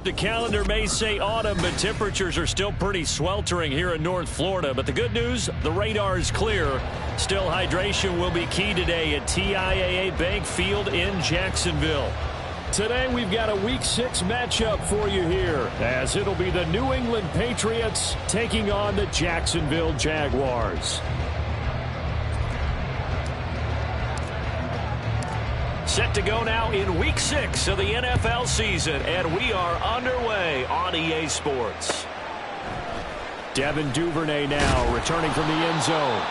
The calendar may say autumn, but temperatures are still pretty sweltering here in North Florida. But the good news, the radar is clear. Still, hydration will be key today at TIAA Bank Field in Jacksonville. Today, we've got a Week 6 matchup for you here, as it'll be the New England Patriots taking on the Jacksonville Jaguars. Set to go now in Week 6 of the NFL season, and we are underway on EA Sports. Devin Duvernay now returning from the end zone.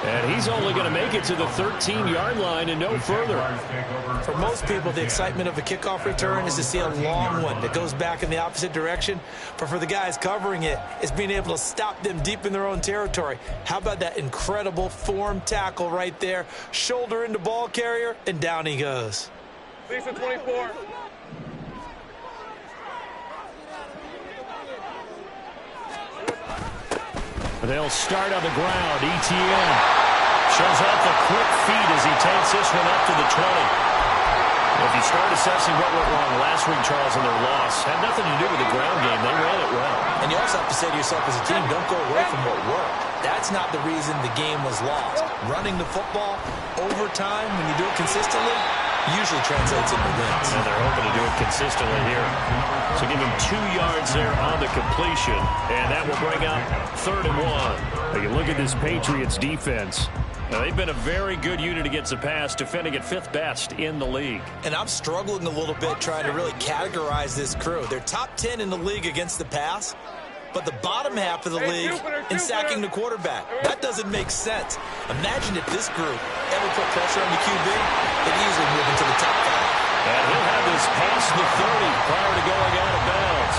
And he's only going to make it to the 13-yard line and no further. For most people, the excitement of a kickoff return is to see a long one that goes back in the opposite direction. But for the guys covering it, it's being able to stop them deep in their own territory. How about that incredible form tackle right there? Shoulder into ball carrier, and down he goes. Lisa 24. They'll start on the ground. ETN shows off the quick feet as he takes this one up to the 20. If you start assessing what went wrong last week, Charles, in their loss, had nothing to do with the ground game. They ran it well. And you also have to say to yourself as a team, don't go away from what worked. That's not the reason the game was lost. Running the football overtime, when you do it consistently, usually translates into wins. And they're hoping to do it consistently here. So give him 2 yards there on the completion, and that will bring up 3rd and 1. Now you look at this Patriots defense. Now, they've been a very good unit against the pass, defending at 5th best in the league. And I'm struggling a little bit trying to really categorize this crew. They're top 10 in the league against the pass, but the bottom half of the league in sacking the quarterback. That doesn't make sense. Imagine if this group ever put pressure on the QB, they'd easily move into the top 5. And he'll have this past the 30 prior to going out of bounds.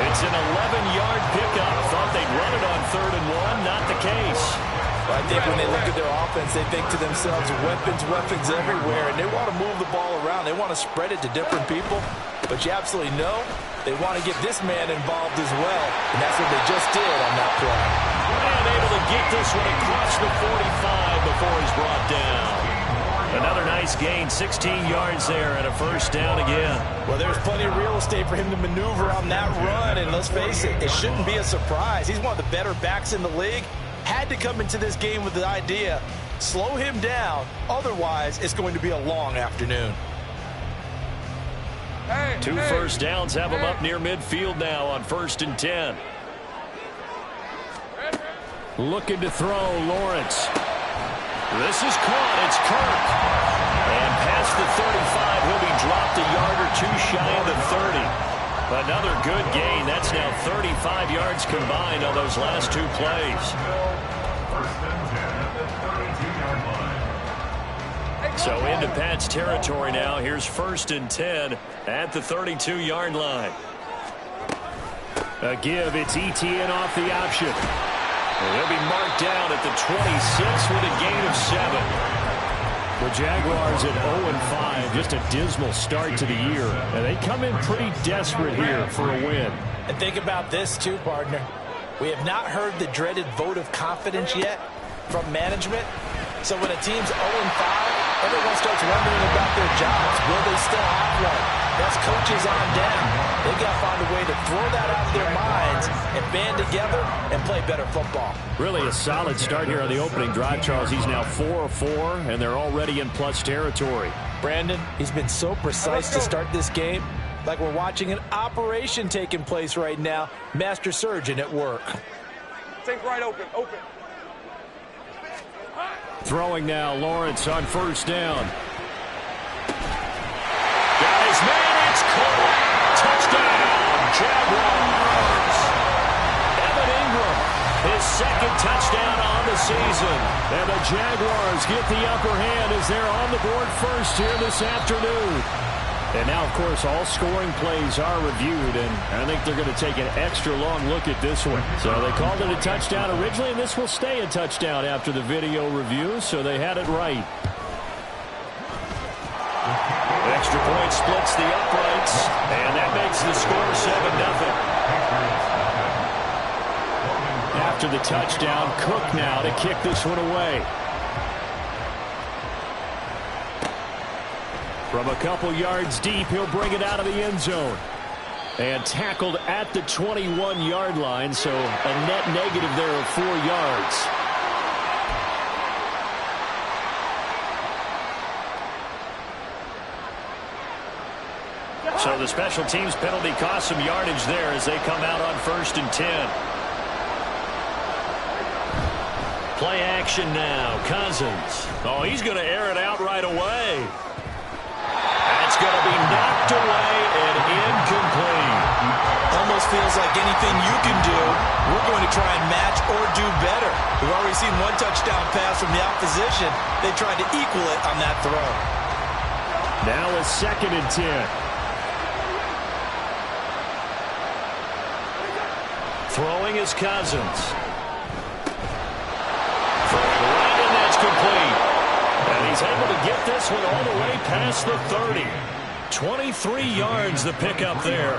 It's an 11-yard pickup. Thought they'd run it on 3rd and 1. Not the case. I think when they look at their offense, they think to themselves, weapons everywhere, and they want to move the ball around. They want to spread it to different people, but you absolutely know they want to get this man involved as well, and that's what they just did on that play. And able to get this one across the 45 before he's brought down. Another nice gain, 16 yards there, and a 1st down again. Well, there's plenty of real estate for him to maneuver on that run, and let's face it, it shouldn't be a surprise. He's one of the better backs in the league. Had to come into this game with the idea, slow him down, otherwise it's going to be a long afternoon. 2 first downs have him up near midfield now on 1st and 10. Looking to throw, Lawrence. This is caught, it's Kirk. And past the 35, he'll be dropped a yard or 2 shy of the 30. Another good gain. That's now 35 yards combined on those last 2 plays. So into Pat's territory now. Here's 1st and 10 at the 32-yard line. A give. It's ETN off the option. They'll be marked down at the 26 with a gain of 7. The Jaguars at 0-5, just a dismal start to the year. And they come in pretty desperate here for a win. And think about this too, partner. We have not heard the dreaded vote of confidence yet from management. So when a team's 0-5, everyone starts wondering about their jobs. Will they still have one? That's coaches on down. They've got to find a way to throw that out of their minds and band together and play better football. Really a solid start here on the opening drive, Charles. He's now 4-4, and they're already in plus territory. Brandon, he's been so precise to start this game, like we're watching an operation taking place right now. Master surgeon at work. Think right, open. Throwing now, Lawrence on 1st down. Got his man, it's caught. Touchdown, Jaguars. Evan Ingram, his 2nd touchdown on the season. And the Jaguars get the upper hand as they're on the board first here this afternoon. And now, of course, all scoring plays are reviewed, and I think they're going to take an extra long look at this one. So they called it a touchdown originally, and this will stay a touchdown after the video review, so they had it right. Extra point splits the uprights, and that makes the score 7-0. After the touchdown, Cook now to kick this one away. From a couple yards deep, he'll bring it out of the end zone. And tackled at the 21-yard line, so a net negative there of 4 yards. So the special teams penalty cost some yardage there as they come out on 1st and 10. Play action now. Cousins. Oh, he's going to air it out right away. That's going to be knocked away and incomplete. Almost feels like anything you can do, we're going to try and match or do better. We've already seen one touchdown pass from the opposition. They tried to equal it on that throw. Now a 2nd and 10. Throwing is Cousins. Throwing right, and that's complete. And he's able to get this one all the way past the 30. 23 yards the pickup there.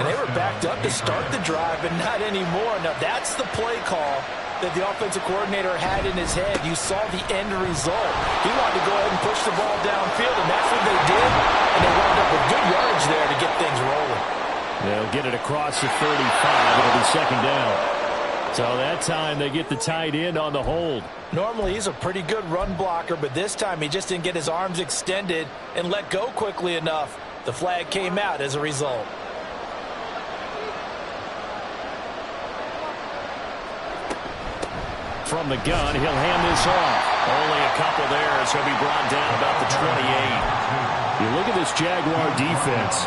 And they were backed up to start the drive, but not anymore. Now, that's the play call that the offensive coordinator had in his head. You saw the end result. He wanted to go ahead and push the ball downfield, and that's what they did. And they wound up with good yardage there to get things rolling. They'll get it across the 35. It'll be 2nd down. So that time they get the tight end on the hold. Normally he's a pretty good run blocker, but this time he just didn't get his arms extended and let go quickly enough. The flag came out as a result. From the gun, he'll hand this off. Only a couple there as he'll be brought down about the 28. You look at this Jaguar defense.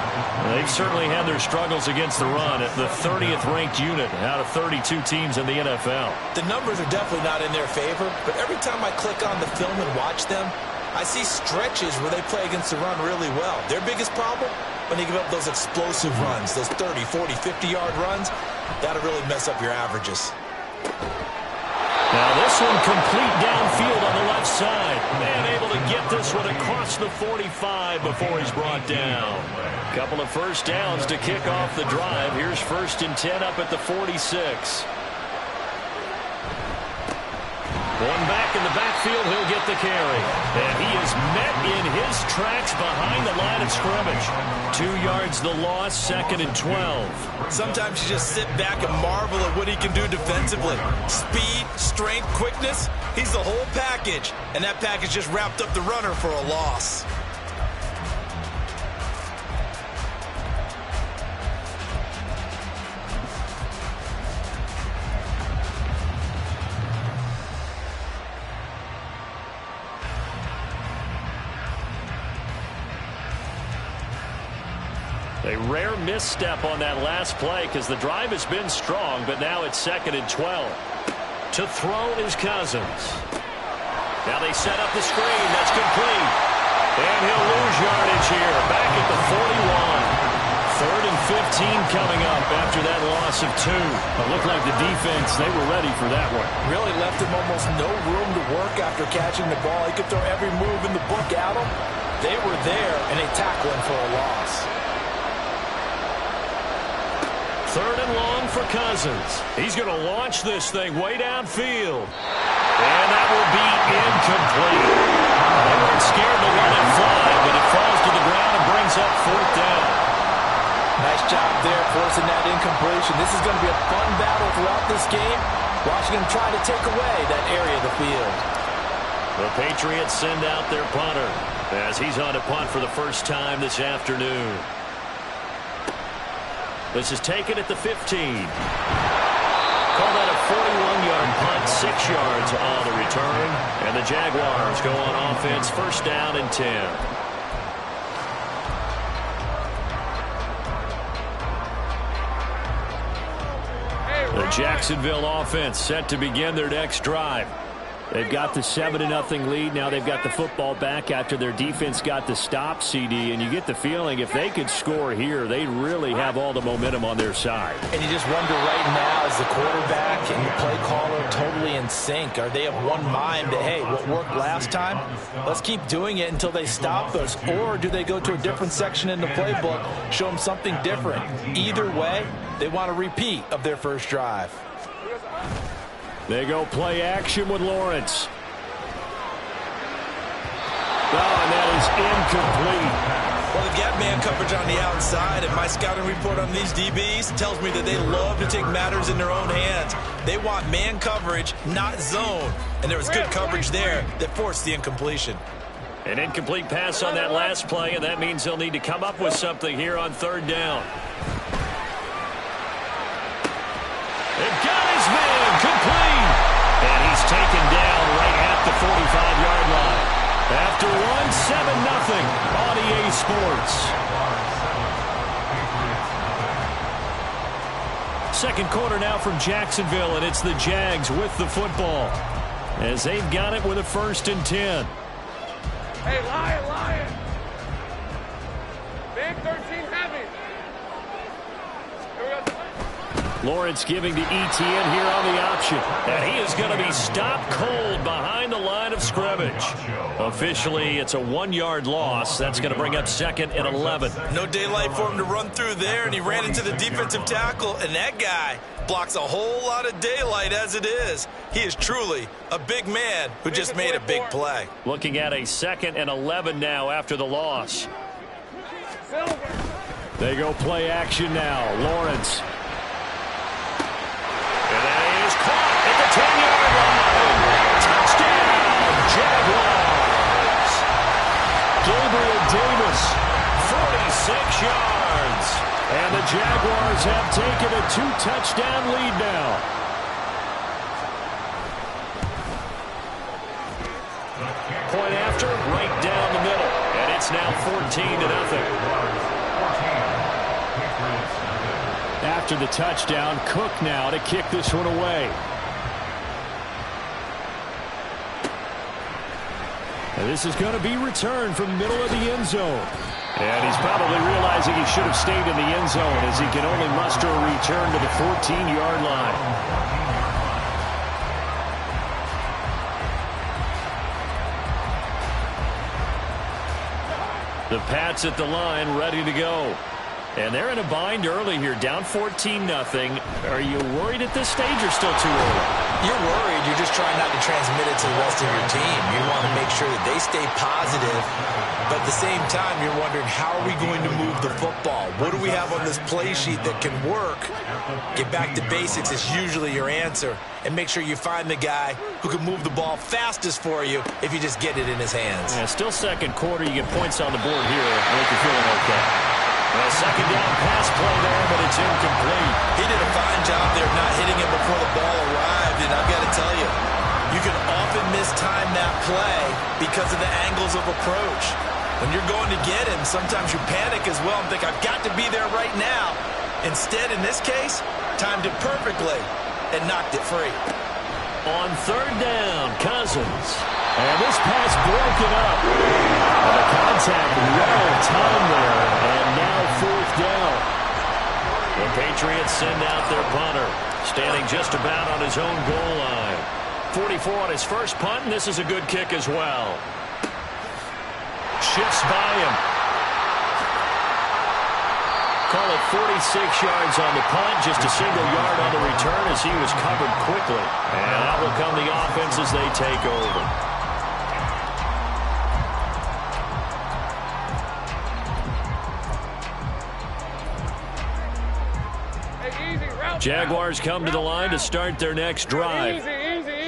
They've certainly had their struggles against the run at the 30th ranked unit out of 32 teams in the NFL. The numbers are definitely not in their favor, but every time I click on the film and watch them, I see stretches where they play against the run really well. Their biggest problem, when they give up those explosive runs, those 30, 40, 50-yard runs, that'll really mess up your averages. Now this one complete downfield on the left side. Man able to get this one across the 45 before he's brought down. Couple of first downs to kick off the drive. Here's 1st and 10 up at the 46. Going back in the backfield, he'll get the carry. And he is met in his tracks behind the line of scrimmage. 2 yards the loss, 2nd and 12. Sometimes you just sit back and marvel at what he can do defensively. Speed, strength, quickness, he's the whole package. And that package just wrapped up the runner for a loss. A rare misstep on that last play because the drive has been strong, but now it's 2nd and 12. To throw is Cousins. Now they set up the screen. That's complete. And he'll lose yardage here. Back at the 41. 3rd and 15 coming up after that loss of 2. It looked like the defense, they were ready for that one. Really left him almost no room to work after catching the ball. He could throw every move in the book at him. They were there, and they tackled him for a loss. 3rd and long for Cousins. He's going to launch this thing way downfield. And that will be incomplete. They weren't scared to let it fly, but it falls to the ground and brings up 4th down. Nice job there forcing that incompletion. This is going to be a fun battle throughout this game. Watching him try to take away that area of the field. The Patriots send out their punter as he's on to punt for the first time this afternoon. This is taken at the 15. Call that a 41-yard punt, 6 yards on the return. And the Jaguars go on offense, 1st down and 10. The Jacksonville offense set to begin their next drive. They've got the 7-0 lead. Now they've got the football back after their defense got the stop, CD. And you get the feeling if they could score here, they really have all the momentum on their side. And you just wonder right now, is the quarterback and the play caller totally in sync? Are they of one mind that, hey, what worked last time, let's keep doing it until they stop us? Or do they go to a different section in the playbook, show them something different? Either way, they want a repeat of their first drive. They go play action with Lawrence. Oh, and that is incomplete. Well, the gap man coverage on the outside, and my scouting report on these DBs tells me that they love to take matters in their own hands. They want man coverage, not zone. And there was good coverage there that forced the incompletion. An incomplete pass on that last play, and that means they'll need to come up with something here on third down. They've got his man complete. And he's taken down right at the 45-yard line. After one, 7-0 on EA Sports. Second quarter now from Jacksonville, and it's the Jags with the football as they've got it with a 1st and 10. Hey, Lion. Big 13 heavy. Here we go. Lawrence giving to Etienne here on the option. And he is going to be stopped cold behind the line of scrimmage. Officially, it's a 1-yard loss. That's going to bring up 2nd and 11. No daylight for him to run through there, and he ran into the defensive tackle, and that guy blocks a whole lot of daylight as it is. He is truly a big man who just made a big play. Looking at a 2nd and 11 now after the loss. They go play action now. Lawrence. And that is caught at the 10-yard line. Touchdown, Jaguars. Gabriel Davis, 46 yards. And the Jaguars have taken a 2-touchdown lead now. Point after, right down the middle. And it's now 14-0. After the touchdown, Cook now to kick this one away. And this is going to be returned from middle of the end zone. And he's probably realizing he should have stayed in the end zone as he can only muster a return to the 14-yard line. The Pats at the line, ready to go. And they're in a bind early here, down 14-0. Are you worried at this stage or still too early? You're worried. You're just trying not to transmit it to the rest of your team. You want to make sure that they stay positive. But at the same time, you're wondering, how are we going to move the football? What do we have on this play sheet that can work? Get back to basics is usually your answer. And make sure you find the guy who can move the ball fastest for you if you just get it in his hands. Yeah, still second quarter. You get points on the board here. I think you're feeling okay. Well, second down pass play there, but it's incomplete. He did a fine job there not hitting it before the ball arrived, and I've got to tell you, you can often mistime that play because of the angles of approach. When you're going to get him, sometimes you panic as well and think, I've got to be there right now. Instead, in this case, timed it perfectly and knocked it free. On third down, Cousins. And this pass broken up. And the contact well timed there. And now 4th down. The Patriots send out their punter, standing just about on his own goal line. 44 on his first punt, and this is a good kick as well. Shifts by him. Call it 46 yards on the punt, just a single yard on the return as he was covered quickly. And out will come the offense as they take over. Jaguars come to the line to start their next drive.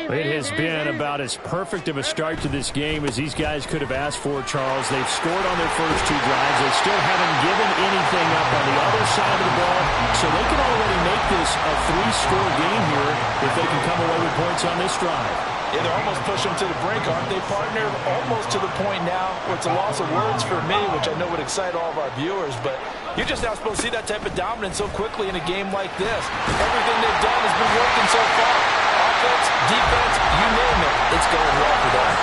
It has been about as perfect of a start to this game as these guys could have asked for, Charles. They've scored on their first 2 drives. They still haven't given anything up on the other side of the ball, so they can already make this a 3-score game here if they can come away with points on this drive. Yeah, they're almost pushing them to the brink, aren't they, partner? Almost to the point now where it's a loss of words for me, which I know would excite all of our viewers, but you're just not supposed to see that type of dominance so quickly in a game like this. Everything they've done has been working so far. Offense, defense, you name it, it's going well for them.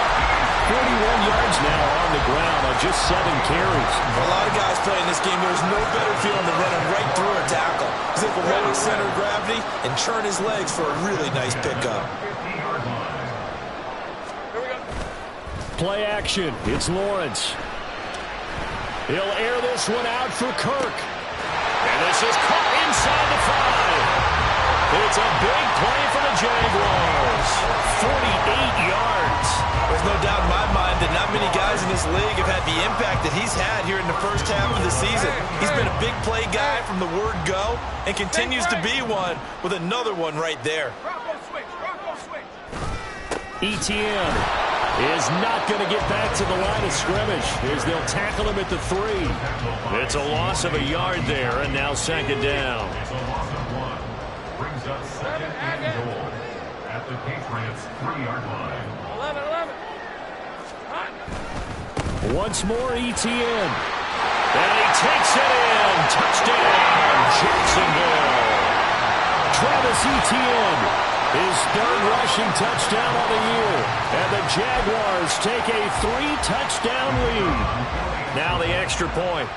41 yards now on the ground on just 7 carries. For a lot of guys playing this game, there's no better feeling than running right through a tackle. He's able to lower his center of gravity and churn his legs for a really nice pickup. Play action. It's Lawrence. He'll air this one out for Kirk. And this is caught inside the 5. It's a big play for the Jaguars. 48 yards. There's no doubt in my mind that not Not many guys in this league have had the impact that he's had here in the first half of the season. He's been a big play guy from the word go and continues to be one with another one right there. ETN is not going to get back to the line of scrimmage as they'll tackle him at the 3. It's a loss of a yard there, and now second down. It's a loss of 1. Brings up second and goal at the Patriots' 3-yard line. 11. Once more, ETN. And he takes it in. Touchdown, Jacksonville. Travis Etienne, his 3rd rushing touchdown of the year. And the Jaguars take a 3-touchdown lead. Now the extra point.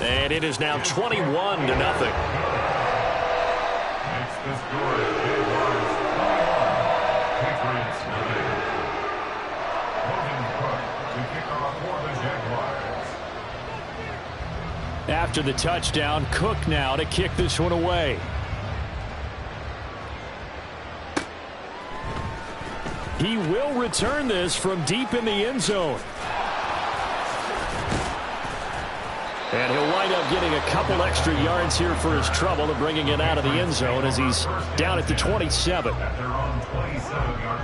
And it is now 21-0. Makes the score Jaguars 21, Patriots 9. Logan Cook to kick off for the Jaguars. After the touchdown, Cook now to kick this one away. He will return this from deep in the end zone. And he'll wind up getting a couple extra yards here for his trouble and bringing it out of the end zone as he's down at the 27.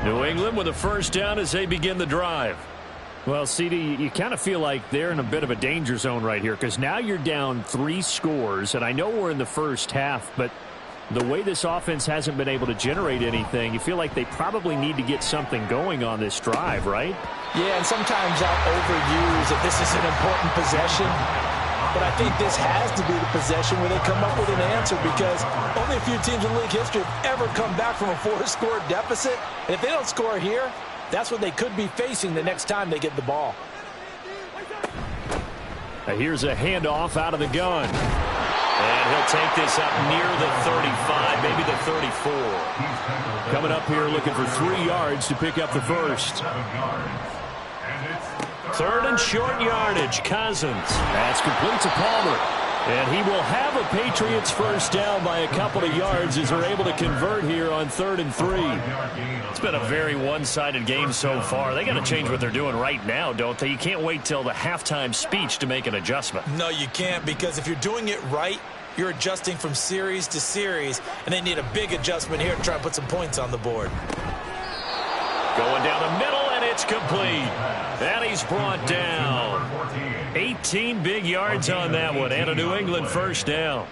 New England with a first down as they begin the drive. Well, CD, you kind of feel like they're in a bit of a danger zone right here because now you're down 3 scores, and I know we're in the first half, but the way this offense hasn't been able to generate anything, you feel like they probably need to get something going on this drive, right? Yeah, and sometimes I'll overuse that this is an important possession. But I think this has to be the possession where they come up with an answer because only a few teams in league history have ever come back from a 4-score deficit. And if they don't score here, that's what they could be facing the next time they get the ball. Here's a handoff out of the gun. And he'll take this up near the 35, maybe the 34. Coming up here looking for 3 yards to pick up the first. 3rd and short yardage. Cousins. That's complete to Palmer. And he will have a Patriots first down by a couple of yards as they're able to convert here on 3rd and 3. It's been a very one-sided game so far. They got to change what they're doing right now, don't they? You can't wait till the halftime speech to make an adjustment. No, you can't, because if you're doing it right, you're adjusting from series to series, and they need a big adjustment here to try and put some points on the board. Going down the middle, and it's complete. And he's brought down. 18 big yards on that one, and a New England first down.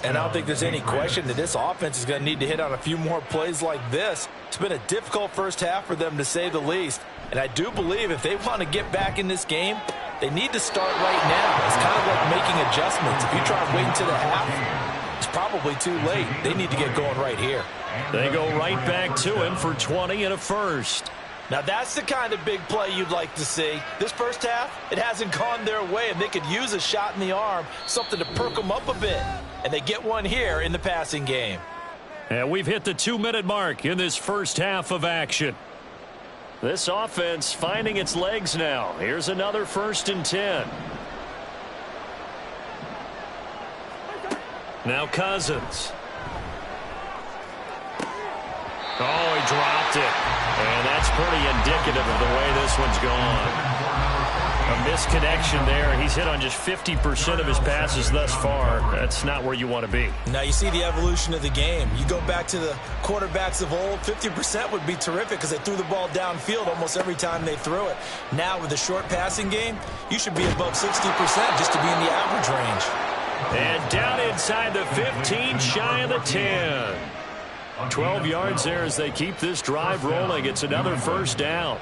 And I don't think there's any question that this offense is going to need to hit on a few more plays like this. It's been a difficult first half for them, to say the least. And I do believe if they want to get back in this game, they need to start right now. It's kind of like making adjustments. If you try and wait until the half, it's probably too late. They need to get going right here. They go right back to him for 20 and a first. Now, that's the kind of big play you'd like to see. This first half, it hasn't gone their way, and they could use a shot in the arm, something to perk them up a bit. And they get one here in the passing game. And we've hit the 2-minute mark in this first half of action. This offense finding its legs now. Here's another 1st and 10. Now Cousins. Oh, he dropped it. And that's pretty indicative of the way this one's gone. A misconnection there. He's hit on just 50% of his passes thus far. That's not where you want to be. Now you see the evolution of the game. You go back to the quarterbacks of old, 50% would be terrific because they threw the ball downfield almost every time they threw it. Now with the short passing game, you should be above 60% just to be in the average range. And down inside the 15, shy of the 10. 12 yards there as they keep this drive rolling. It's another first down.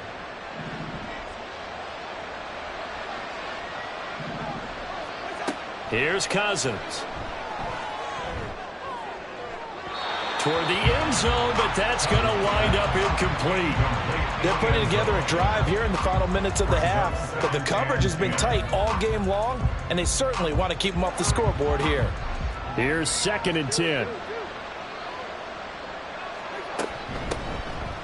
Here's Cousins. Toward the end zone, but that's going to wind up incomplete. They're putting together a drive here in the final minutes of the half, but the coverage has been tight all game long, and they certainly want to keep them off the scoreboard here. Here's 2nd and 10.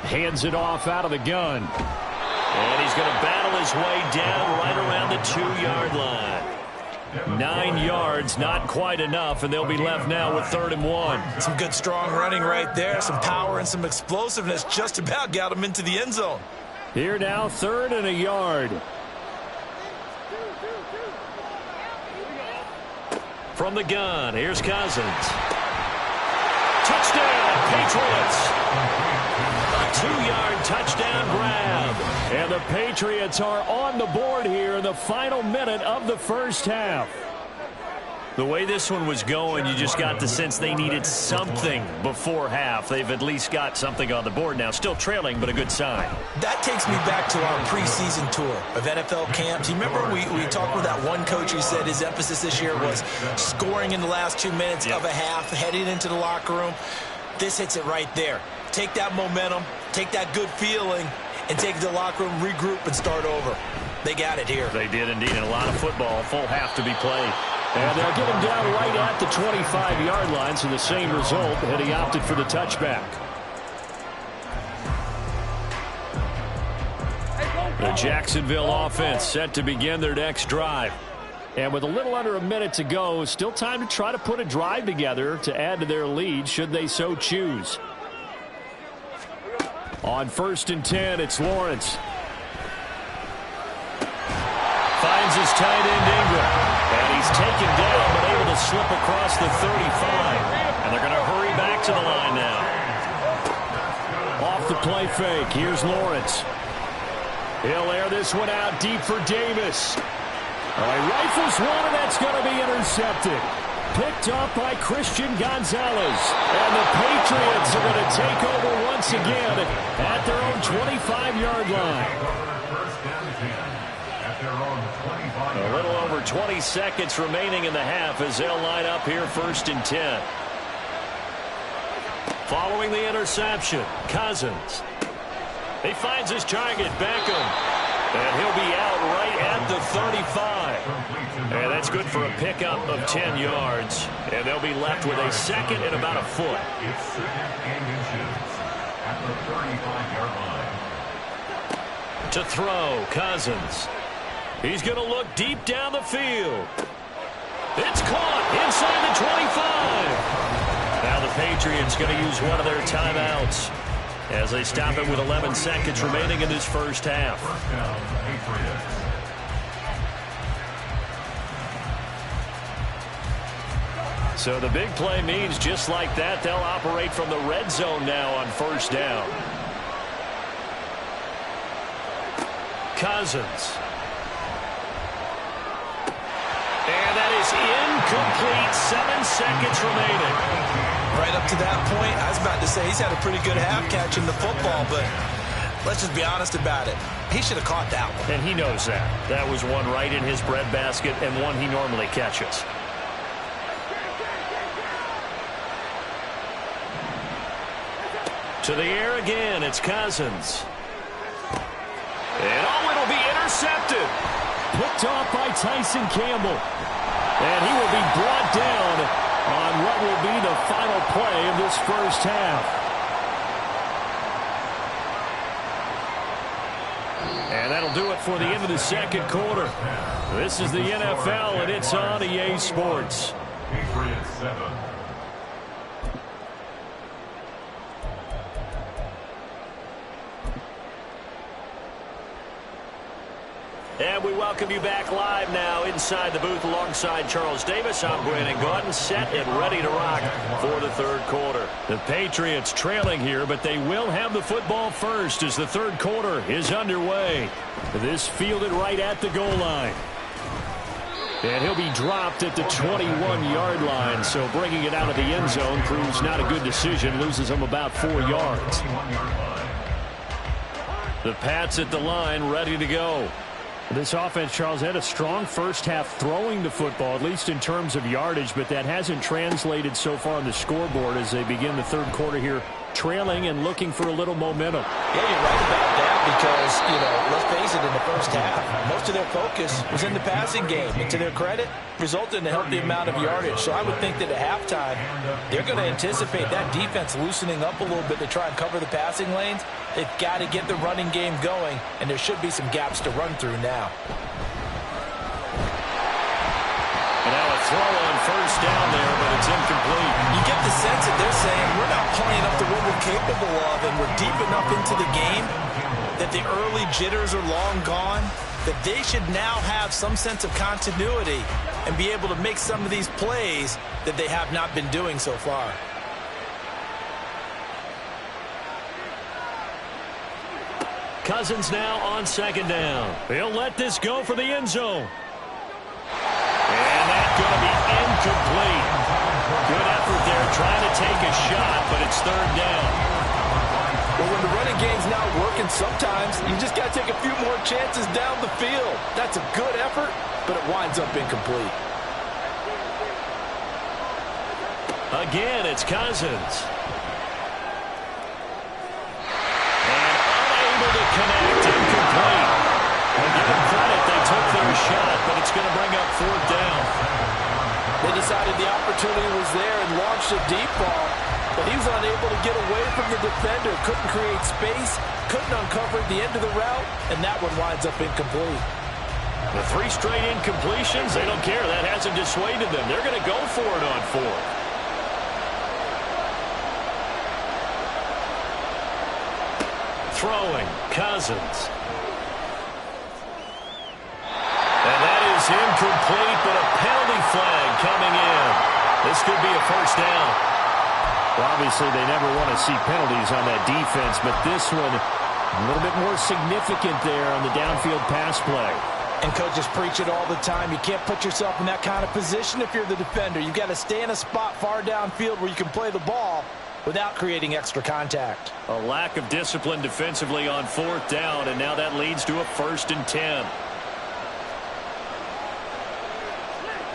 Hands it off out of the gun. And he's going to battle his way down right around the 2-yard line. 9 yards, not quite enough, and they'll be left now with 3rd and 1. Some good, strong running right there. Some power and some explosiveness just about got him into the end zone. Here now, 3rd and a yard. From the gun, here's Cousins. Touchdown, Patriots. A 2-yard touchdown grab. And the Patriots are on the board here in the final minute of the first half. The way this one was going, you just got the sense they needed something before half. They've at least got something on the board now. Still trailing, but a good sign. That takes me back to our preseason tour of NFL camps. You remember we talked with that one coach who said his emphasis this year was scoring in the last 2 minutes of a half, heading into the locker room. This hits it right there. Take that momentum, take that good feeling, and take it to the locker room, regroup, and start over. They got it here. They did indeed, and a lot of football, full half to be played. And they'll get him down right at the 25-yard line, so the same result, and he opted for the touchback. The Jacksonville offense set to begin their next drive. And with a little under a minute to go, still time to try to put a drive together to add to their lead should they so choose. On 1st and 10, it's Lawrence. Finds his tight end Ingram. And he's taken down, but able to slip across the 35. And they're going to hurry back to the line now. Off the play fake, here's Lawrence. He'll air this one out deep for Davis. Rifles one, and that's going to be intercepted. Picked up by Christian Gonzalez. And the Patriots are going to take over once again at their own 25-yard line. A little over 20 seconds remaining in the half as they'll line up here 1st and 10. Following the interception, Cousins. He finds his target, Beckham. And he'll be out right at the 35. And that's good for a pickup of 10 yards. And they'll be left with a 2nd and about a foot. It's 2nd and inches at the 35-yard line. To throw, Cousins. He's going to look deep down the field. It's caught inside the 25. Now the Patriots going to use one of their timeouts as they stop it with 11 seconds remaining in this first half. First down, Patriots. So the big play means just like that, they'll operate from the red zone now on 1st down. Cousins. And that is incomplete. 7 seconds remaining. Right up to that point, I was about to say he's had a pretty good half catching the football, but let's just be honest about it. He should have caught that one. And he knows that. That was one right in his breadbasket and one he normally catches. To the air again, it's Cousins. And it'll be intercepted. Picked off by Tyson Campbell. And he will be brought down on what will be the final play of this first half. And that'll do it for the end of the second quarter. This is the NFL, and it's on EA Sports. Patriots 7. And we welcome you back live now inside the booth alongside Charles Davis. I'm Brandon Gordon, set and ready to rock for the third quarter. The Patriots trailing here, but they will have the football first as the third quarter is underway. This fielded right at the goal line. And he'll be dropped at the 21-yard line, so bringing it out of the end zone proves not a good decision, loses him about 4 yards. The Pats at the line, ready to go. This offense, Charles, had a strong first half throwing the football, at least in terms of yardage, but that hasn't translated so far on the scoreboard as they begin the third quarter here, trailing and looking for a little momentum. Yeah, you're right about that because, let's face it, in the first half, most of their focus was in the passing game. And to their credit, resulted in a healthy amount of yardage. So I would think that at halftime, they're going to anticipate that defense loosening up a little bit to try and cover the passing lanes. They've got to get the running game going, and there should be some gaps to run through now. throw on first down there, but it's incomplete. You get the sense that they're saying we're not playing up to what we're capable of, and we're deep enough into the game that the early jitters are long gone, that they should now have some sense of continuity and be able to make some of these plays that they have not been doing so far. Cousins now on second down. He'll let this go for the end zone. And that's going to be incomplete. Good effort there trying to take a shot, but it's third down. Well, when the running game's not working, sometimes you just got to take a few more chances down the field. That's a good effort, but it winds up incomplete. Again, it's Cousins. Connect, incomplete. Well, give them credit, they took their shot, but it's going to bring up fourth down. They decided the opportunity was there and launched a deep ball, but he was unable to get away from the defender, couldn't create space, couldn't uncover the end of the route, and that one winds up incomplete. The 3 straight incompletions, they don't care. That hasn't dissuaded them. They're going to go for it on fourth. Throwing, Cousins. And that is incomplete, but a penalty flag coming in. This could be a first down. Well, obviously, they never want to see penalties on that defense, but this one a little bit more significant there on the downfield pass play. And coaches preach it all the time. You can't put yourself in that kind of position if you're the defender. You've got to stay in a spot far downfield where you can play the ball without creating extra contact. A lack of discipline defensively on fourth down, and now that leads to a 1st and 10.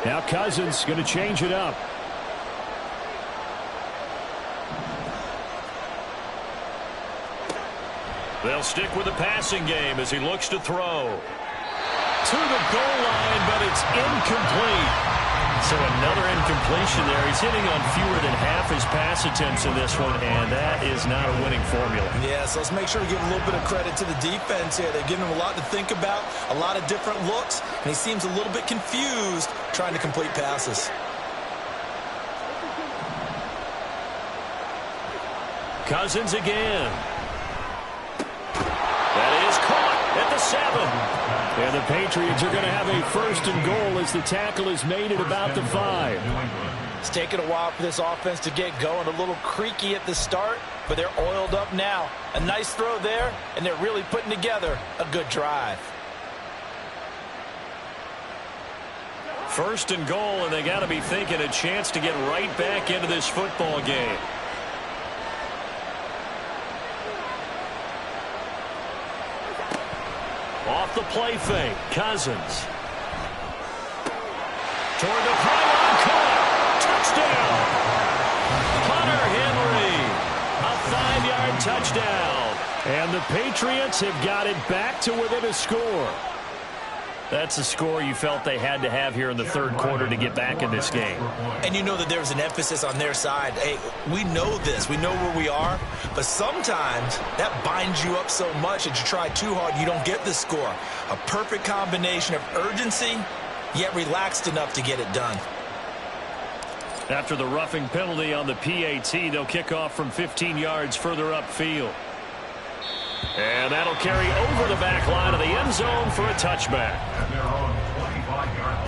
Now Cousins going to change it up. They'll stick with the passing game as he looks to throw. To the goal line, but it's incomplete. So another incompletion there. He's hitting on fewer than half his pass attempts in this one, and that is not a winning formula. Yes, let's make sure we give a little bit of credit to the defense here. They're giving him a lot to think about, a lot of different looks, and he seems a little bit confused trying to complete passes. Cousins again. That is caught at the 7. And the Patriots are going to have a 1st and goal as the tackle is made at about the 5. It's taken a while for this offense to get going. A little creaky at the start, but they're oiled up now. A nice throw there, and they're really putting together a good drive. 1st and goal, and they got to be thinking a chance to get right back into this football game. Off the play fake, Cousins. Toward the pylon, caught. Touchdown. Hunter Henry, a 5-yard touchdown. And the Patriots have got it back to within a score. That's a score you felt they had to have here in the third quarter to get back in this game. And you know that there's an emphasis on their side. Hey, we know this. We know where we are. But sometimes that binds you up so much that you try too hard, you don't get the score. A perfect combination of urgency, yet relaxed enough to get it done. After the roughing penalty on the PAT, they'll kick off from 15 yards further upfield. And that'll carry over the back line of the end zone for a touchback. At their own 25-yard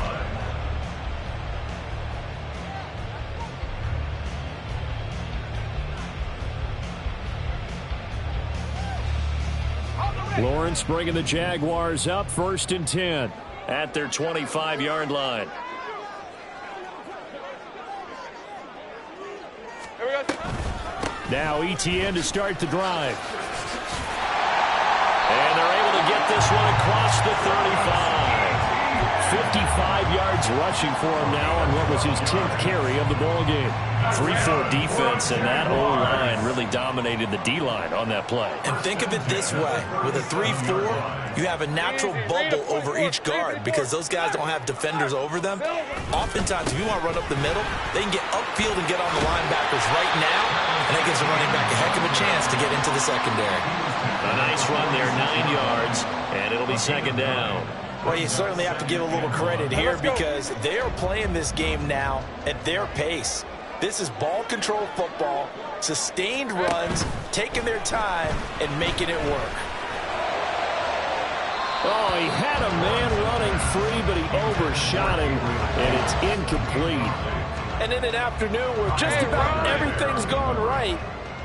line. Lawrence bringing the Jaguars up 1st and 10 at their 25-yard line. Now ETN to start the drive. And they're able to get this one across the 35. 55 yards rushing for him now on what was his 10th carry of the ballgame. 3-4 defense, and that O-line really dominated the D-line on that play. And think of it this way. With a 3-4, you have a natural bubble over each guard because those guys don't have defenders over them. Oftentimes, if you want to run up the middle, they can get upfield and get on the linebackers right now, and that gives the running back a heck of a chance to get into the secondary. A nice run there, 9 yards, and it'll be second down. Well, you certainly have to give a little credit here because they are playing this game now at their pace. This is ball control football, sustained runs, taking their time, and making it work. Oh, he had a man running free, but he overshot him, and it's incomplete. And in an afternoon where just about everything's gone right,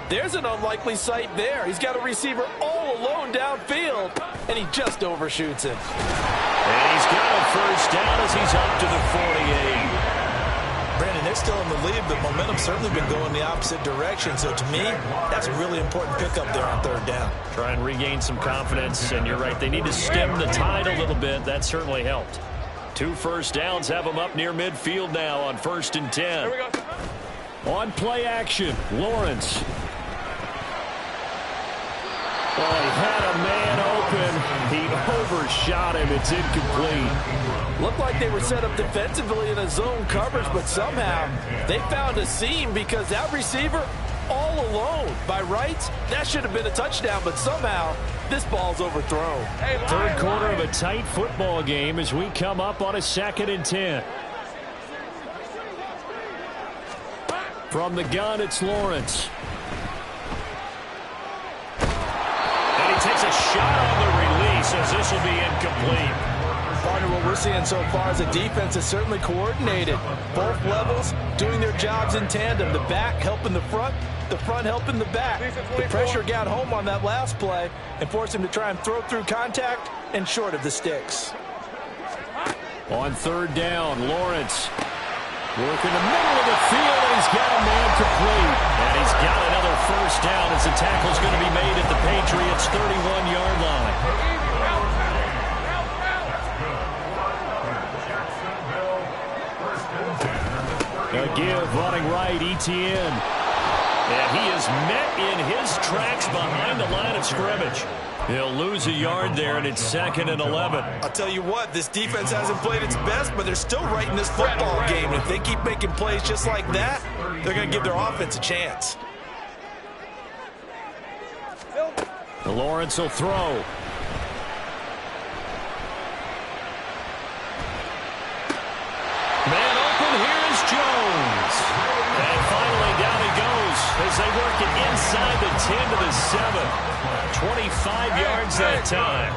there's an unlikely sight there. He's got a receiver all alone downfield, and he just overshoots him. And he's got a first down as he's up to the 48. Brandon, they're still in the lead, but momentum's certainly been going the opposite direction. So to me, that's a really important pickup there on third down. Try and regain some confidence, and you're right. They need to stem the tide a little bit. That certainly helped. 2 first downs have them up near midfield now on 1st and 10. Here we go. On play action, Lawrence. Oh, he had a man open. He overshot him. It's incomplete. Looked like they were set up defensively in a zone coverage, but somehow they found a seam because that receiver all alone. By rights, that should have been a touchdown, but somehow this ball's overthrown. Third quarter of a tight football game as we come up on a 2nd and 10. From the gun, it's Lawrence. Takes a shot on the release as this will be incomplete. Partner, what we're seeing so far is a defense is certainly coordinated. Both levels doing their jobs in tandem. The back helping the front helping the back. The pressure got home on that last play and forced him to try and throw through contact and short of the sticks. On 3rd down, Lawrence working the middle of the field, and he's got a man complete. And he's got another first down as the tackle's going to be made at the Patriots' 31-yard line. A give running right, ETN. And he is met in his tracks behind the line of scrimmage. He'll lose a yard there, and it's 2nd and 11. I'll tell you what, this defense hasn't played its best, but they're still right in this football game. And if they keep making plays just like that, they're going to give their offense a chance. Lawrence will throw. Man open, here's Jones. And finally down he goes as they work it inside the 10 to the 7. 25 yards that time.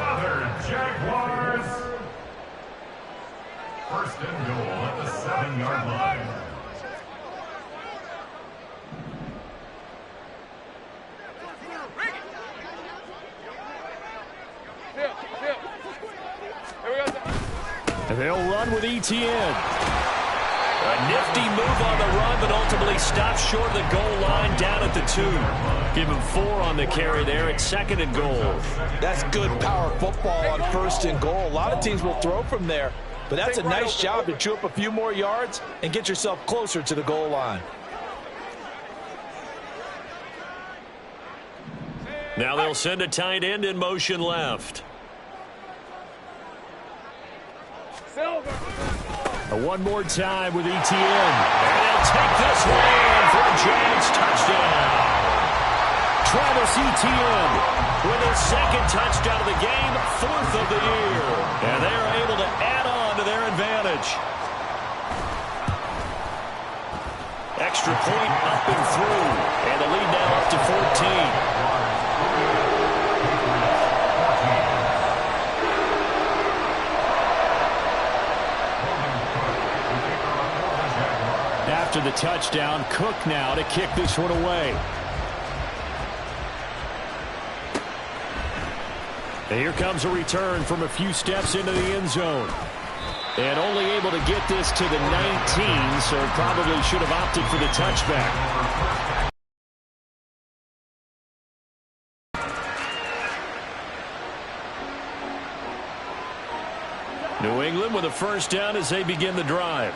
Another Jaguars. 1st and goal at the 7-yard line. They'll run with ETN. A nifty move on the run, but ultimately stops short of the goal line down at the 2. Give him 4 on the carry there at 2nd and goal. That's good power football on 1st and goal. A lot of teams will throw from there, but that's a nice job to chew up a few more yards and get yourself closer to the goal line. Now they'll send a tight end in motion left. One more time with ETN. And they'll take this one for a Jags touchdown. Travis Etienne with his 2nd touchdown of the game, 4th of the year. And they're able to add on to their advantage. Extra point up and through. And the lead now up to 14. After the touchdown, Cook now to kick this one away. And here comes a return from a few steps into the end zone. And only able to get this to the 19, so probably should have opted for the touchback. New England with a first down as they begin the drive.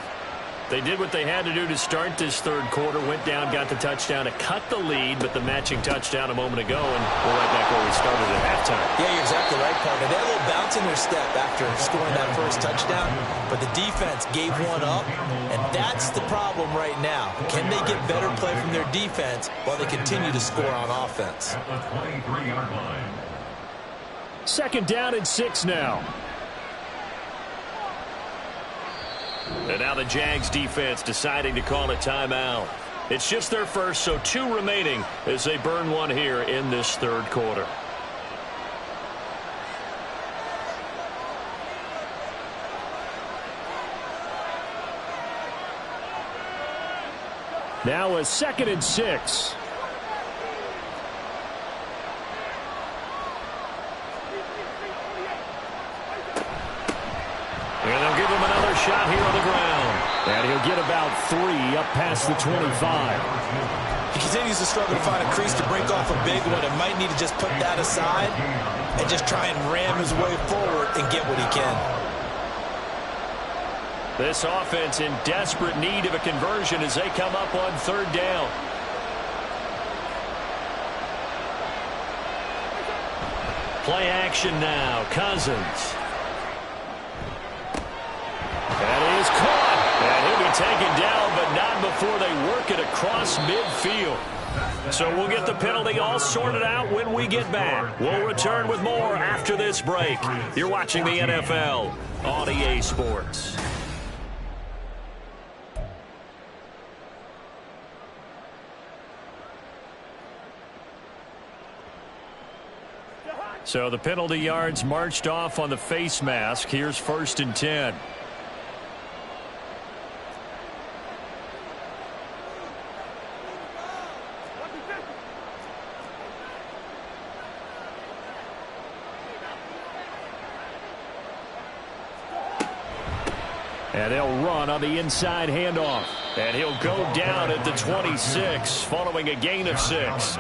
They did what they had to do to start this 3rd quarter, went down, got the touchdown to cut the lead, but the matching touchdown a moment ago, and we're right back where we started at halftime. Yeah, you're exactly right, partner. They had a little bounce in their step after scoring that first touchdown, but the defense gave one up, and that's the problem right now. Can they get better play from their defense while they continue to score on offense? At the 23-yard line. 2nd down and 6 now. And now the Jags defense deciding to call a timeout. It's just their first, so 2 remaining as they burn one here in this third quarter. Now a 2nd and 6. And they'll give him another shot here on the ground. And he'll get about 3 up past the 25. He continues to struggle to find a crease to break off a big one and might need to just put that aside and just try and ram his way forward and get what he can. This offense in desperate need of a conversion as they come up on 3rd down. Play action now. Cousins. That is caught. And he'll be taken down, but not before they work it across midfield. So we'll get the penalty all sorted out when we get back. We'll return with more after this break. You're watching the NFL on EA Sports. So the penalty yards marched off on the face mask. Here's 1st and 10. And they'll run on the inside handoff. And he'll go down at the 26 following a gain of 6.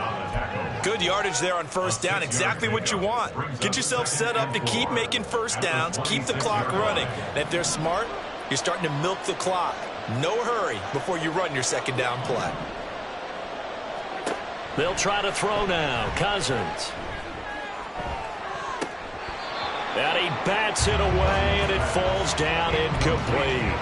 Good yardage there on 1st down. Exactly what you want. Get yourself set up to keep making 1st downs, keep the clock running. And if they're smart, you're starting to milk the clock. No hurry before you run your 2nd down play. They'll try to throw now. Cousins. And he bats it away, and it falls down incomplete.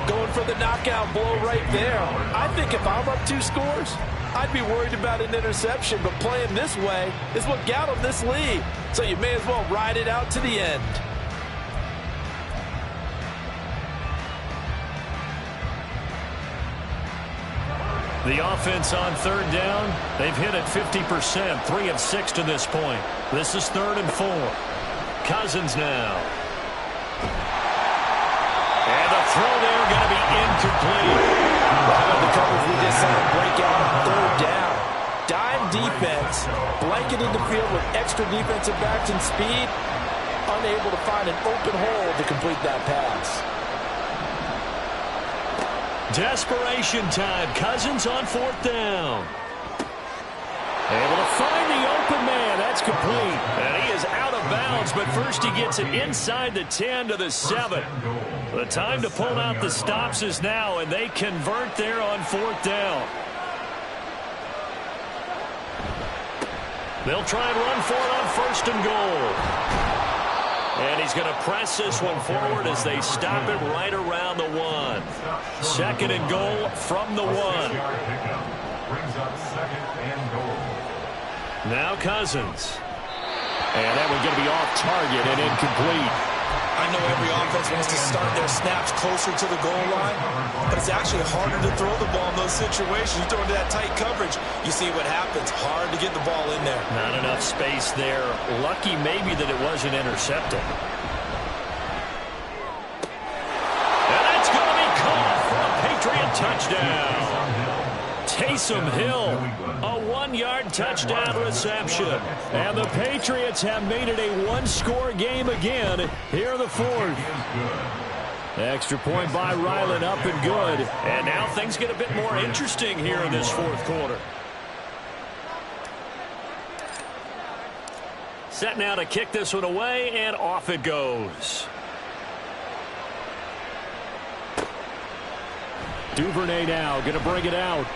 Going for the knockout blow right there. I think if I'm up 2 scores, I'd be worried about an interception, but playing this way is what got him this lead. So you may as well ride it out to the end. The offense on 3rd down, they've hit it 50%, 3 of 6 to this point. This is 3rd and 4. Cousins now. And the throw there going to be incomplete. The coverage we just saw break out on 3rd down. Dime defense, blanketed the field with extra defensive backs and speed, unable to find an open hole to complete that pass. Desperation time. Cousins on 4th down. Able to find the open man. That's complete. And he is out of bounds, but first he gets it inside the 10 to the 7. The time to pull out the stops is now, and they convert there on 4th down. They'll try and run for it on 1st and goal. And he's going to press this one forward as they stop it right around the 1. 2nd and goal from the 1. Brings up 2nd and goal. Now Cousins. And that one's going to be off target and incomplete. I know every offense wants to start their snaps closer to the goal line, but it's actually harder to throw the ball in those situations. You throw into that tight coverage, you see what happens. Hard to get the ball in there. Not enough space there. Lucky maybe that it wasn't intercepted. And that's going to be caught for a Patriot touchdown. Taysom Hill, a 1-yard touchdown reception. And the Patriots have made it a 1-score game again here in the 4th. Extra point by Ryland, up and good. And now things get a bit more interesting here in this 4th quarter. Set now to kick this one away, and off it goes. Duvernay now going to bring it out.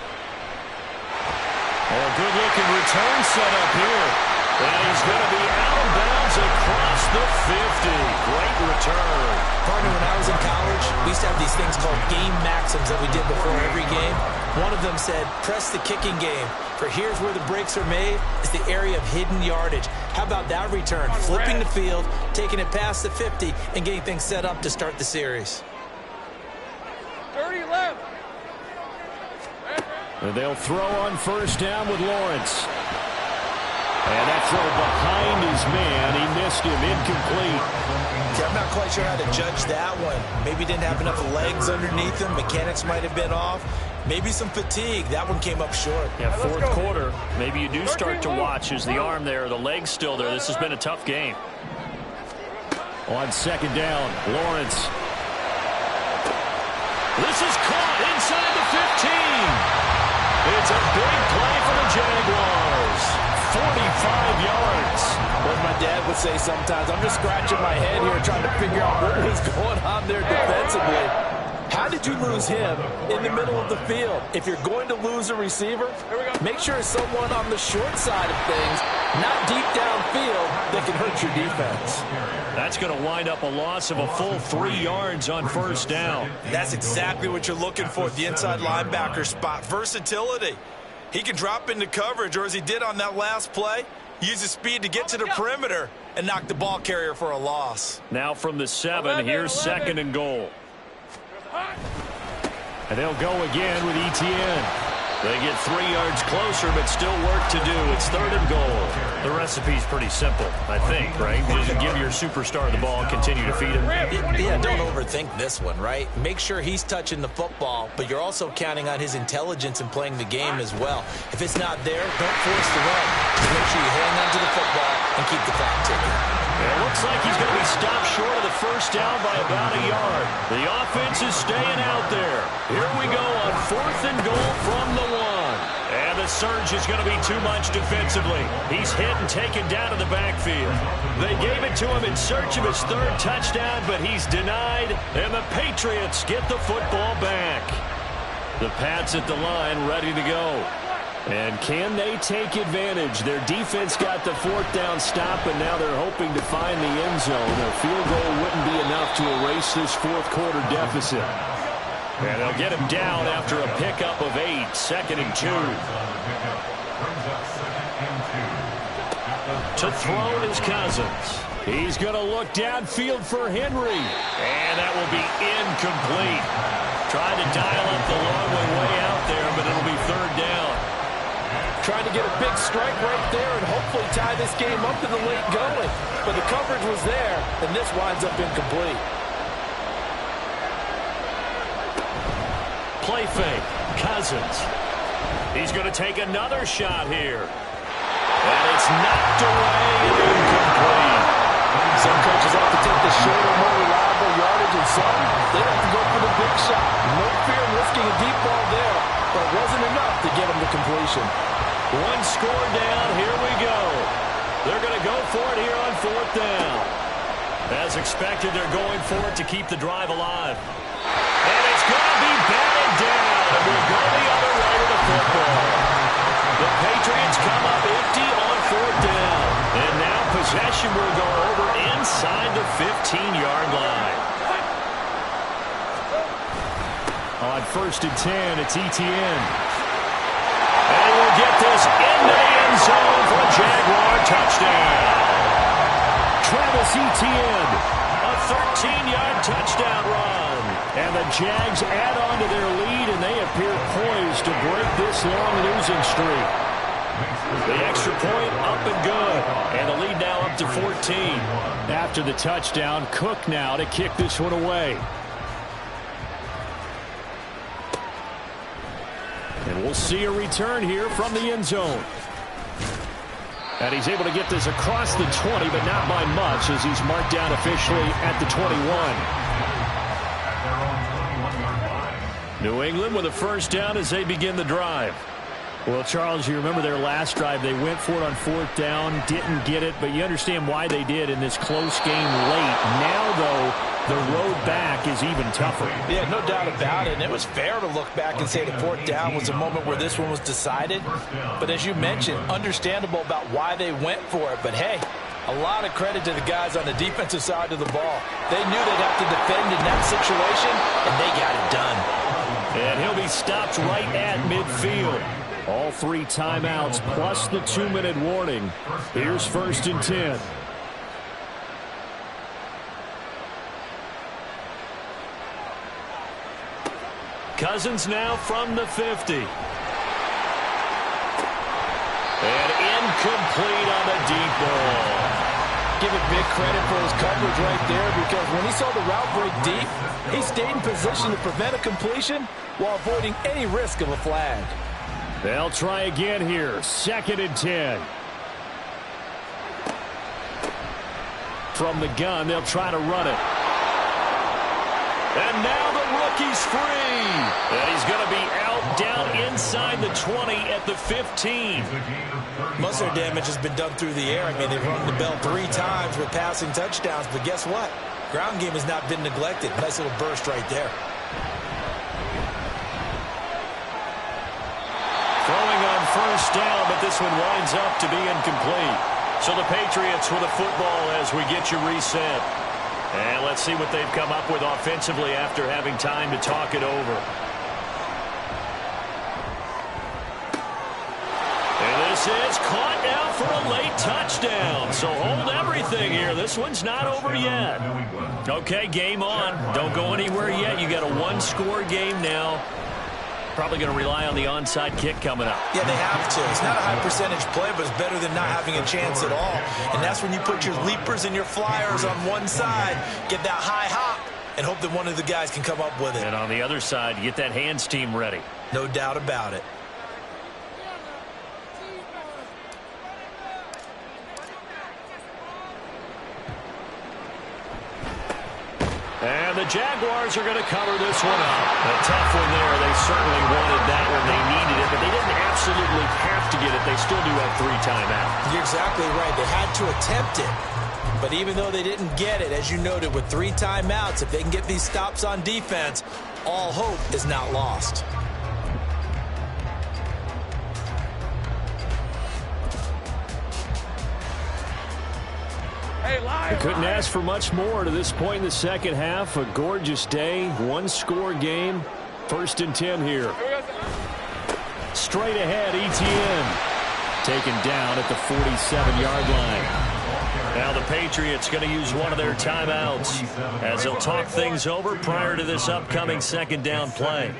Oh, good-looking return set up here. And he's going to be out of bounds across the 50. Great return. Partner, when I was in college, we used to have these things called game maxims that we did before every game. One of them said, press the kicking game. For here's where the breaks are made, is the area of hidden yardage. How about that return? Flipping the field, taking it past the 50, and getting things set up to start the series. And they'll throw on first down with Lawrence. And that throw behind his man. He missed him. Incomplete. I'm not quite sure how to judge that one. Maybe didn't have enough legs underneath him. Mechanics might have been off. Maybe some fatigue. That one came up short. Yeah, fourth quarter. Maybe you do start to watch. Is the arm there, the leg's still there? This has been a tough game. On second down, Lawrence. This is caught inside the 15. It's a big play for the Jaguars. 45 yards. What my dad would say sometimes, I'm just scratching my head here trying to figure out what was going on there defensively. How did you lose him in the middle of the field? If you're going to lose a receiver, make sure it's someone on the short side of things, not deep downfield, that can hurt your defense. That's going to wind up a loss of a full 3 yards on first down. That's exactly what you're looking for at the inside linebacker spot. Versatility. He can drop into coverage, or as he did on that last play, use his speed to get to the perimeter and knock the ball carrier for a loss. Now from the 7, here's 2nd and goal. And they'll go again with ETN. They get 3 yards closer, but still work to do. It's 3rd and goal. The recipe's pretty simple, I think, right? Just give your superstar the ball and continue to feed him. Yeah, don't overthink this one, right? Make sure he's touching the football, but you're also counting on his intelligence in playing the game as well. If it's not there, don't force the run. Just make sure you hang on to the football and keep the clock ticking. It looks like he's going to be stopped short of the first down by about a yard. The offense is staying out there. Here we go on 4th and goal from the 1. And the surge is going to be too much defensively. He's hit and taken down to the backfield. They gave it to him in search of his 3rd touchdown, but he's denied. And the Patriots get the football back. The Pats at the line ready to go. And can they take advantage? Their defense got the 4th down stop, and now they're hoping to find the end zone. A field goal wouldn't be enough to erase this 4th quarter deficit. And they'll get him down after a pickup of 8. 2nd and 2. To throw is Cousins. He's going to look downfield for Henry. And that will be incomplete. Tried to dial up the long way out there, but it'll be 3rd down. Trying to get a big strike right there and hopefully tie this game up in the late going. But the coverage was there, and this winds up incomplete. Play fake. Cousins. He's going to take another shot here. And it's knocked away and incomplete. Some coaches have to take the shorter, more reliable yardage, and some, they have to go for the big shot. No fear in risking a deep ball there, but it wasn't enough to get him to completion. 1 score down. Here we go. They're going to go for it here on 4th down. As expected, they're going for it to keep the drive alive. And it's going to be batted down. And we'll go the other way to the football. The Patriots come up empty on 4th down. And now possession will go over inside the 15-yard line. On 1st and 10, it's ETN. And we'll get this into the end zone for a Jaguar touchdown. Travis Etienne, a 13-yard touchdown run. And the Jags add on to their lead, and they appear poised to break this long losing streak. The extra point up and good. And the lead now up to 14. After the touchdown, Cook now to kick this one away. And we'll see a return here from the end zone. And he's able to get this across the 20, but not by much, as he's marked down officially at the 21. New England with a first down as they begin the drive. Well, Charles, you remember their last drive. They went for it on 4th down, didn't get it, but you understand why they did in this close game late. Now, though, the road back is even tougher. Yeah, no doubt about it. And it was fair to look back and say the 4th down was a moment where this one was decided. But as you mentioned, understandable about why they went for it. But, hey, a lot of credit to the guys on the defensive side of the ball. They knew they'd have to defend in that situation, and they got it done. And he'll be stopped right at midfield. All 3 timeouts plus the 2-minute warning. Here's 1st and 10. Cousins now from the 50. And incomplete on the deep ball. Give it big credit for his coverage right there, because when he saw the route break deep, he stayed in position to prevent a completion while avoiding any risk of a flag. They'll try again here. 2nd and 10. From the gun, they'll try to run it. And now the rookie's free. And he's going to be out down inside the 20 at the 15. Most of their damage has been done through the air. I mean, they've rung the bell 3 times with passing touchdowns. But guess what? Ground game has not been neglected. Nice little burst right there. Throwing on 1st down, but this one winds up to be incomplete. So the Patriots with a football as we get you reset. And let's see what they've come up with offensively after having time to talk it over. And this is caught now for a late touchdown. So hold everything here. This one's not over yet. Okay, game on. Don't go anywhere yet. You got a 1-score game now. Probably going to rely on the onside kick coming up. Yeah, they have to. It's not a high percentage play, but it's better than not having a chance at all. And that's when you put your leapers and your flyers on one side, get that high hop, and hope that one of the guys can come up with it. And on the other side, get that hands team ready. No doubt about it. And the Jaguars are going to cover this one up. A tough one there. They certainly wanted that when they needed it, but they didn't absolutely have to get it. They still do have 3 timeouts. You're exactly right. They had to attempt it. But even though they didn't get it, as you noted, with 3 timeouts, if they can get these stops on defense, all hope is not lost. They couldn't ask for much more to this point in the second half. A gorgeous day, 1-score game. 1st and 10 here. Straight ahead, ETN. Taken down at the 47-yard line. Now the Patriots going to use one of their timeouts as they'll talk things over prior to this upcoming 2nd down play.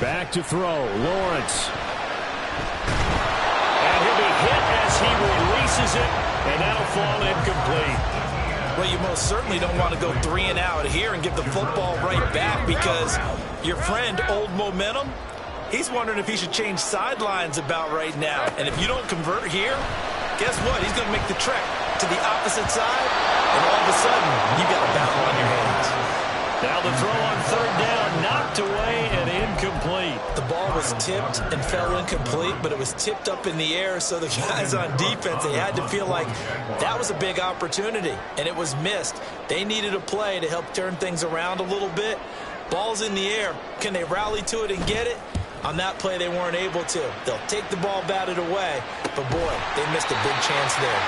Back to throw, Lawrence. He'll be hit as he releases it, and that'll fall incomplete. Well, you most certainly don't want to go 3 and out here and give the football right back, because your friend, Old Momentum, he's wondering if he should change sidelines about right now. And if you don't convert here, guess what? He's going to make the trek to the opposite side, and all of a sudden, you got a battle on your hands. Now the throw on 3rd down, knocked away and incomplete. The ball was tipped and fell incomplete, but it was tipped up in the air, so the guys on defense, they had to feel like that was a big opportunity, and it was missed. They needed a play to help turn things around a little bit. Ball's in the air. Can they rally to it and get it? On that play, they weren't able to. They'll take the ball batted away, but boy, they missed a big chance there.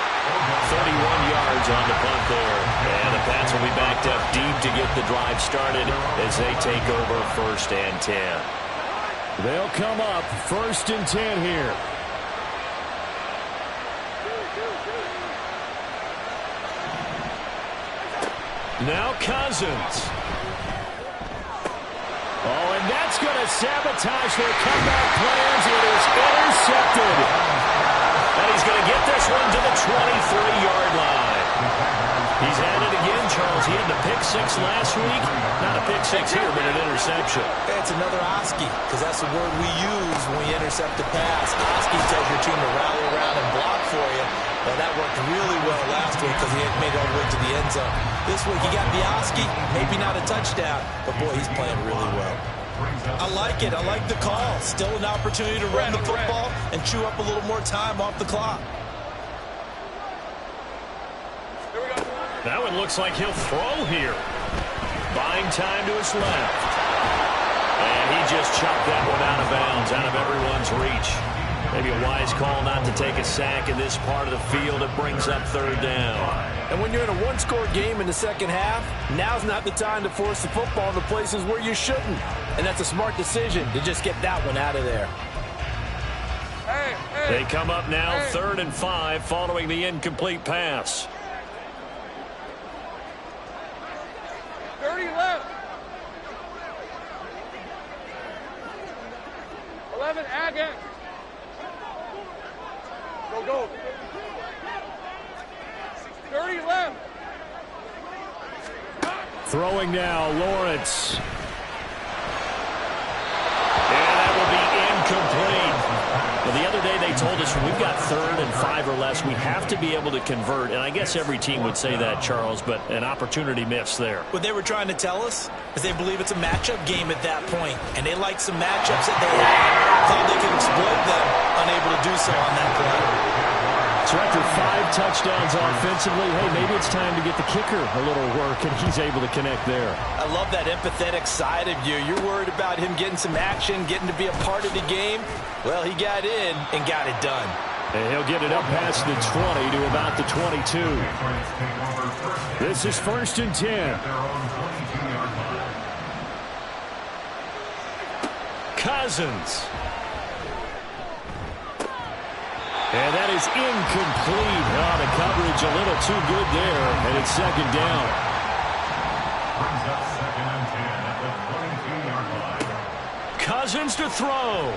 31 yards on the punt there, and the Pats will be backed up deep to get the drive started as they take over 1st and 10. They'll come up 1st and 10 here. Now Cousins. Oh, and that's going to sabotage their comeback plans. It is intercepted. And he's going to get this one to the 23-yard line. He's at it again, Charles. He had the pick 6 last week. Not a pick 6 here, but an interception. It's another Oski, because that's the word we use when we intercept a pass. Oski tells your team to rally around and block for you. Well, that worked really well last week because he had made it all the way to the end zone. This week he got the Oski, maybe not a touchdown, but boy, he's playing really well. I like it. I like the call. Still an opportunity to run the football and chew up a little more time off the clock. That one looks like he'll throw here. Buying time to his left. And he just chopped that one out of bounds, out of everyone's reach. Maybe a wise call not to take a sack in this part of the field. It brings up 3rd down. And when you're in a 1-score game in the second half, now's not the time to force the football in the places where you shouldn't. And that's a smart decision to just get that one out of there. They come up now 3rd and 5 following the incomplete pass. 30 left. Go. 30 left. Throwing now, Lawrence. And that will be incomplete. Well, the other day they told us when we've got 3rd and 5 or less, we have to be able to convert. And I guess every team would say that, Charles, but an opportunity missed there. What they were trying to tell us is they believe it's a matchup game at that point, and they like some matchups that they had. Thought they could exploit them, unable to do so on that play. So after 5 touchdowns offensively, hey, maybe it's time to get the kicker a little work, and he's able to connect there. I love that empathetic side of you. You're worried about him getting some action, getting to be a part of the game. Well, he got in and got it done. And he'll get it up past the 20 to about the 22. This is 1st and 10. Cousins. And that is incomplete. Oh, the coverage a little too good there, and it's 2nd down. Brings up 2nd and 10 at the 22-yard line. Cousins to throw.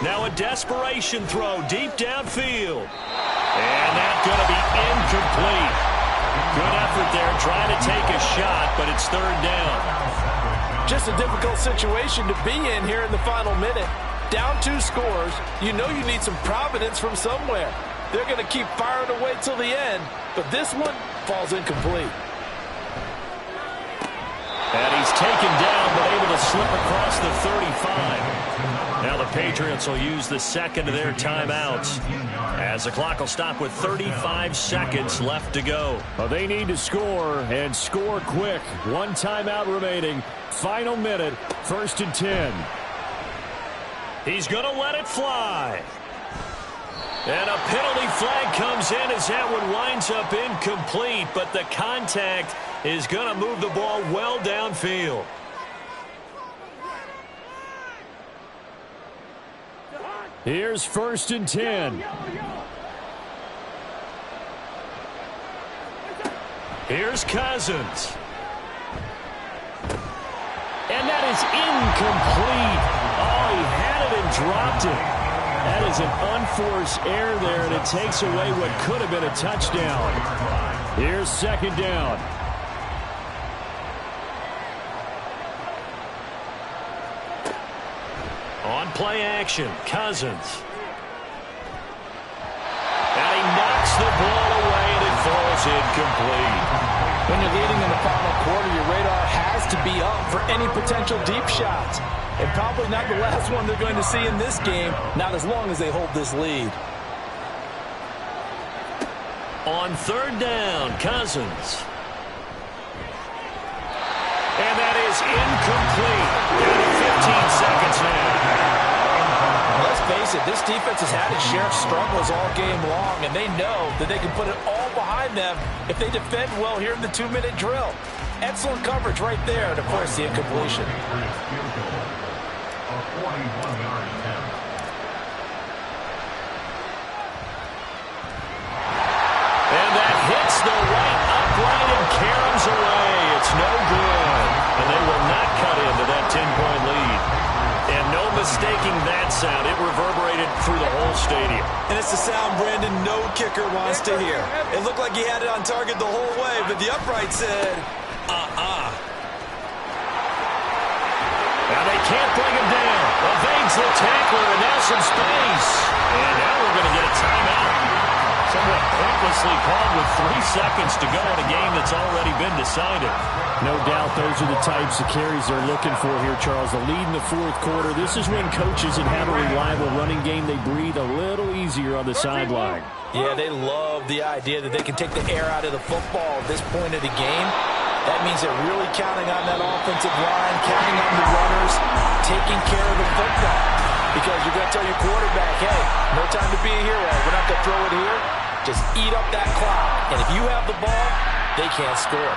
Now a desperation throw deep downfield. And that's going to be incomplete. Good effort there, trying to take a shot, but it's 3rd down. Just a difficult situation to be in here in the final minute. Down 2 scores, you know you need some providence from somewhere. They're going to keep firing away till the end, but this one falls incomplete. And he's taken down, but able to slip across the 35. Now the Patriots will use the 2nd of their timeouts, as the clock will stop with 35 seconds left to go. Well, they need to score, and score quick. 1 timeout remaining. Final minute, 1st and 10. He's going to let it fly. And a penalty flag comes in as that one winds up incomplete, but the contact is going to move the ball well downfield. Here's 1st and 10. Here's Cousins. And that is incomplete. Oh, he had it and dropped it. That is an unforced error there, and it takes away what could have been a touchdown. Here's 2nd down. On play action, Cousins. And he knocks the ball away, and it falls incomplete. When you're leading in the final quarter, your radar has to be up for any potential deep shots. And probably not the last one they're going to see in this game, not as long as they hold this lead. On 3rd down, Cousins. And that is incomplete. Down to 15 seconds now. Let's face it, this defense has had its share of struggles all game long, and they know that they can put it all behind them if they defend well here in the 2-minute drill. Excellent coverage right there to force the incompletion. And that hits the right upright and caroms away. It's no good. And they will not cut into that 10-point lead. And no mistaking that sound. It reverberated through the whole stadium. And it's the sound Brandon no kicker wants to hear. It looked like he had it on target the whole way, but the upright said, Now they can't bring him down. Evades the tackler, and now some space. And now we're going to get a timeout. Somewhat pointlessly called with 3 seconds to go in a game that's already been decided. No doubt those are the types of carries they're looking for here, Charles. The lead in the 4th quarter. This is when coaches that have a reliable running game, they breathe a little easier on the sideline. Yeah, they love the idea that they can take the air out of the football at this point of the game. That means they're really counting on that offensive line, counting on the runners, taking care of the football. Because you're going to tell your quarterback, hey, no time to be a hero. We're not going to throw it here. Just eat up that clock. And if you have the ball, they can't score.